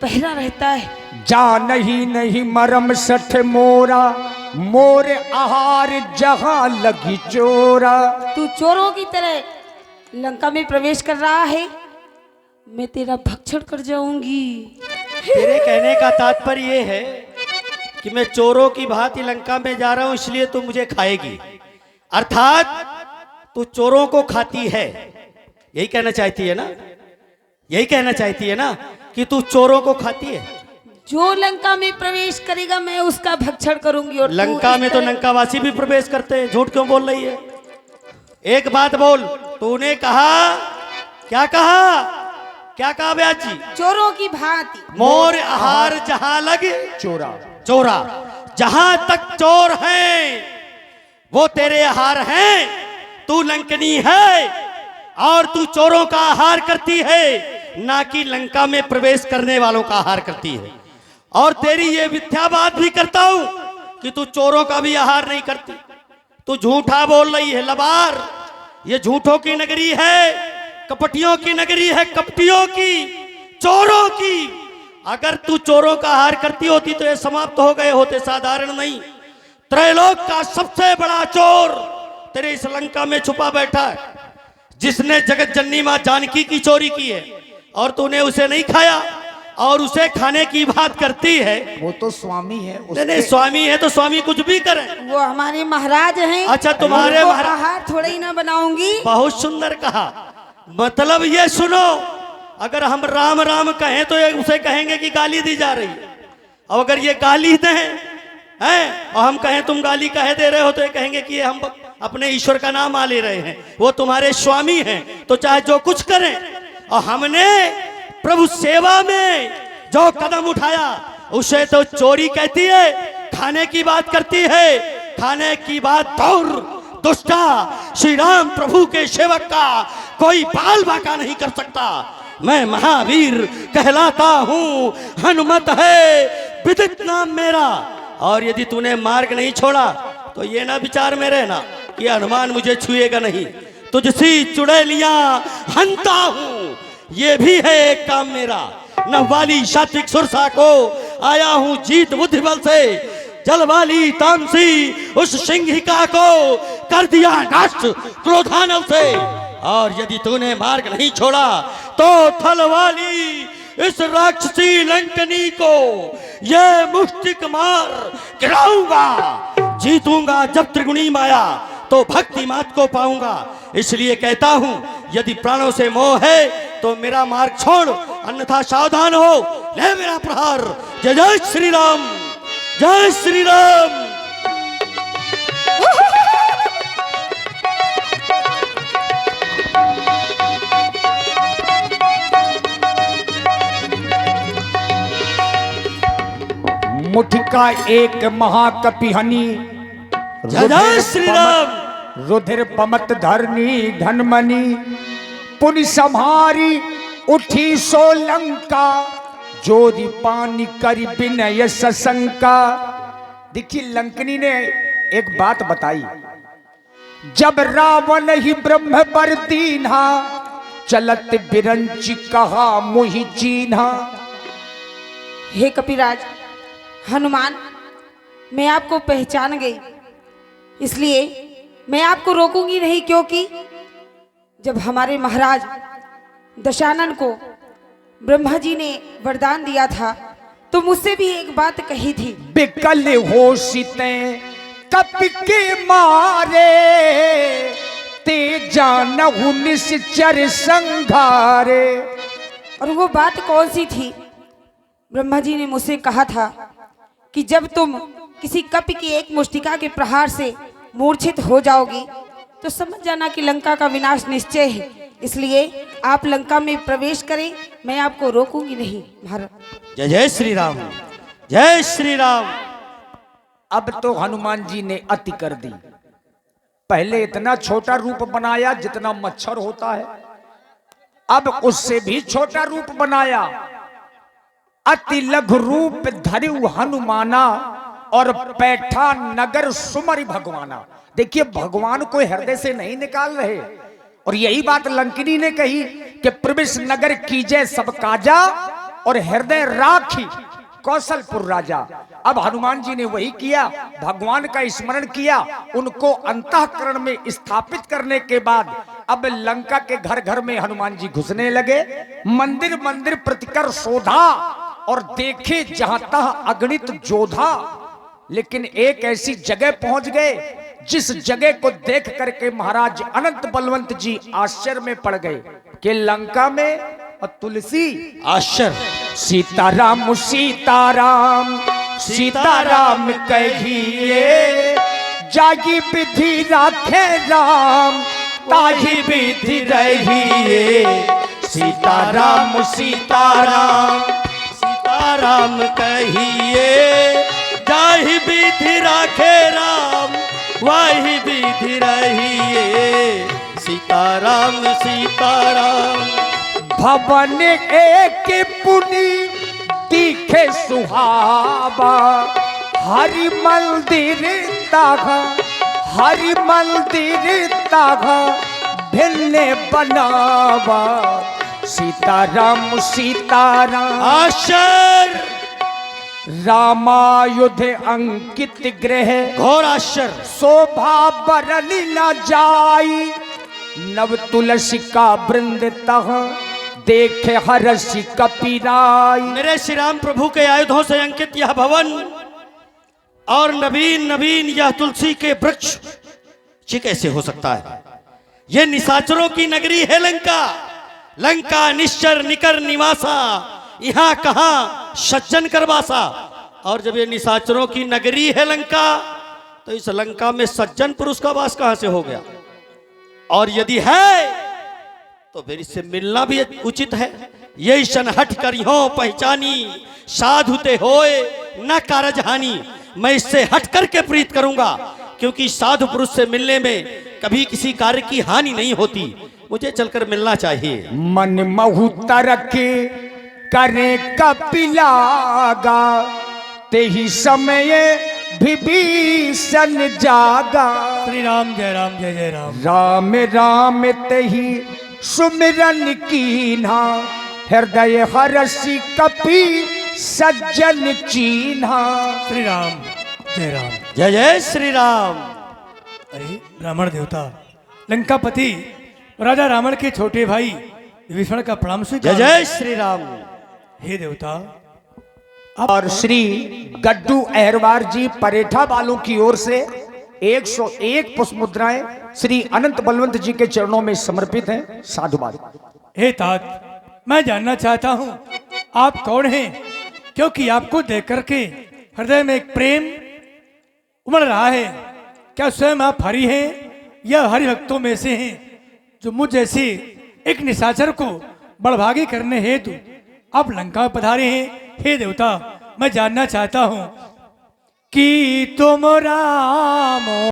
पहरा रहता है। जा नहीं मरम सठ मोरा, मोर आहार जहां लगी चोरा। तू चोरों की तरह लंका में प्रवेश कर रहा है, मैं तेरा भक्षण कर जाऊंगी। तेरे कहने का तात्पर्य ये है कि मैं चोरों की भांति लंका में जा रहा हूं, इसलिए तू मुझे खाएगी, अर्थात तू चोरों को खाती है। यही कहना चाहती है ना, यही कहना चाहती है ना कि तू चोरों को खाती है। जो लंका में प्रवेश करेगा मैं उसका भक्षण करूंगी। और लंका में तो लंकावासी भी प्रवेश करते हैं, झूठ क्यों बोल रही है? एक बात बोल, तूने कहा, क्या कहा, क्या कहा ब्याज जी? चोरों की भांति मोर आहार जहां लगे चोरा। चोरा, जहां तक चोर हैं वो तेरे आहार हैं। तू लंकनी है और तू चोरों का आहार करती है, ना कि लंका में प्रवेश करने वालों का आहार करती है। और तेरी ये मिथ्या बात भी करता हूं कि तू चोरों का भी आहार नहीं करती। तू झूठा बोल रही है लबार। ये झूठों की नगरी है, कपटियों की नगरी है, कपटियों की, चोरों की। अगर तू चोरों का आहार करती होती तो ये समाप्त हो गए होते, साधारण नहीं। त्रैलोक का सबसे बड़ा चोर तेरे इस लंका में छुपा बैठा है, जिसने जगत जननी मां जानकी की चोरी की है और तूने उसे नहीं खाया और उसे खाने की बात करती है। वो तो स्वामी है, नहीं, स्वामी है तो स्वामी कुछ भी करे। वो हमारे महाराज हैं। अच्छा, तुम्हारे महाराज आहार थोड़ा ही ना बनाऊंगी। बहुत सुंदर कहा। मतलब ये सुनो, अगर हम राम राम कहें तो ये उसे कहेंगे कि गाली दी जा रही है, और अगर ये गाली दें हैं और हम कहें तुम गाली कहे दे रहे हो तो ये कहेंगे कि ये हम अपने ईश्वर का नाम आ ले रहे हैं। वो तुम्हारे स्वामी हैं तो चाहे जो कुछ करें। और हमने प्रभु सेवा में जो कदम उठाया उसे तो चोरी कहती है, खाने की बात करती है। खाने की बात दूर दुष्टा श्री राम प्रभु के सेवक का कोई बाल बाका नहीं कर सकता। मैं महावीर कहलाता हूँ, हनुमत है विदित नाम मेरा। और यदि तूने मार्ग नहीं छोड़ा तो ये ना विचार में रहना कि हनुमान मुझे छुएगा नहीं। तुझसी चुड़ैलियां हंता हूँ, ये भी है एक काम मेरा। नवाली सात्विक सुरसा को आया हूँ जीत बुद्धि बल से। जलवाली तामसी उस सिंहिका को कर दिया नष्ट क्रोधानल से। और यदि तूने मार्ग नहीं छोड़ा तो थल वाली इस राक्षसी लंकनी को ये मुष्टिक मार गिराऊंगा। जीतूंगा जब त्रिगुणी माया तो भक्ति मात को पाऊंगा। इसलिए कहता हूं, यदि प्राणों से मोह है तो मेरा मार्ग छोड़, अन्यथा सावधान हो। ले मेरा प्रहार। जय जय श्री राम, जय श्री राम। मुठ का एक महाकपि हनी, जय जय श्री राम। रुधिर पमत धरनी धनमनी, पुनि संहारी उठी सोलंका, जोरी पानी करी विनय सशंका। देखिए लंकनी ने एक बात बताई, जब रावण ही ब्रह्म बर दीन्हा, चलत बिरंची कहा मोहि चीन्हा। हे कपिराज हनुमान, मैं आपको पहचान गई, इसलिए मैं आपको रोकूंगी नहीं। क्योंकि जब हमारे महाराज दशानन को ब्रह्मा जी ने वरदान दिया था तो मुझसे भी एक बात कही थी, बिकल होशिते कपि के मारे, ते जानहु निश्चर संघारे। और वो बात कौन सी थी? ब्रह्मा जी ने मुझसे कहा था कि जब तुम किसी कपि की एक मुष्टिका के प्रहार से मूर्छित हो जाओगी तो समझ जाना कि लंका का विनाश निश्चय है। इसलिए आप लंका में प्रवेश करें, मैं आपको रोकूंगी नहीं। महाराज जय जय श्री राम, जय श्री राम। अब तो हनुमान जी ने अति कर दी। पहले इतना छोटा रूप बनाया जितना मच्छर होता है, अब उससे भी छोटा रूप बनाया। अति लघु रूप धरिउ हनुमाना, और पैठा नगर सुमरि भगवाना। देखिए भगवान को हृदय से नहीं निकाल रहे। और यही बात लंकिनी ने कही कि प्रवेश नगर कीजे सब काजा, और हृदय राखी कौशलपुर राजा। अब हनुमान जी ने वही किया, भगवान का स्मरण किया, उनको अंतःकरण में स्थापित करने के बाद अब लंका के घर घर में हनुमान जी घुसने लगे, मंदिर मंदिर प्रतिकर शोधा और देखे जहां तह अगणित जोधा। लेकिन एक ऐसी जगह पहुंच गए जिस जगह को देख करके महाराज अनंत बलवंत जी आश्चर्य में पड़ गए कि लंका में और तुलसी। आश्चर्य। सीताराम सीताराम सीताराम कहिए, जागी विधि राखे राम ताही विधि रहिए। सीताराम सीताराम सीताराम कहिए, जाहि विधि राखे राम वाहि विधि रहिए। सीताराम सीताराम। भवन एक पुनि दिखे सुहावा, हरि मंदिर ताघा हरि मंदिर ताघा भिन्न बनावा। सीताराम सीताराम। आश्चर्य। रामायुध अंकित गृह, घोर आश्चर्य। शोभा बरली न जाई, नव तुलसी का वृंद तह देखे हरसी कपिराई। मेरे श्री राम प्रभु के आयुधों से अंकित यह भवन और नवीन नवीन यह तुलसी के वृक्ष, ये कैसे हो सकता है? ये निशाचरों की नगरी है लंका। लंका निश्चर निकर निवासा, यहाँ कहां सज्जन करवासा। और जब ये निशाचरों की नगरी है लंका, तो इस लंका में सज्जन पुरुष का वास कहां से हो गया? और यदि है तो फिर इससे मिलना भी उचित है। यही सन हट कर हो पहचानी, साधुते होए न कारज हानि। मैं इससे हट करके प्रीत करूंगा, क्योंकि साधु पुरुष से मिलने में कभी किसी कार्य की हानि नहीं होती। मुझे चलकर मिलना चाहिए। मन महु तरके करे कपिलागा, ते ही समय विभीषण जागा। श्री राम जय राम जय जय राम। राम राम ते ही सुमिरन कीन्हा, हृदय हरसी कपि सज्जन चीन्हा। श्री राम जय राम। जय जय श्री राम। अरे रावण देवता, लंकापति राजा रावण के छोटे भाई विभीषण का प्रणाम जय स्वीकार। जय श्री राम। हे देवता, और श्री गड्डू अहरवार जी परेठा वालों की ओर से 101 पुष्प मुद्राएं श्री अनंत बलवंत जी के चरणों में समर्पित हैं। साधुवाद। हे तात, मैं जानना चाहता हूँ आप कौन हैं, क्योंकि आपको देख करके हृदय में एक प्रेम उमड़ रहा है। क्या स्वयं आप हरि हैं या हरि भक्तों में से हैं जो मुझ जैसे एक निशाचर को बड़भागी करने हेतु आप लंका में पधारे हैं? हे देवता, मैं जानना चाहता हूँ कि तुम राम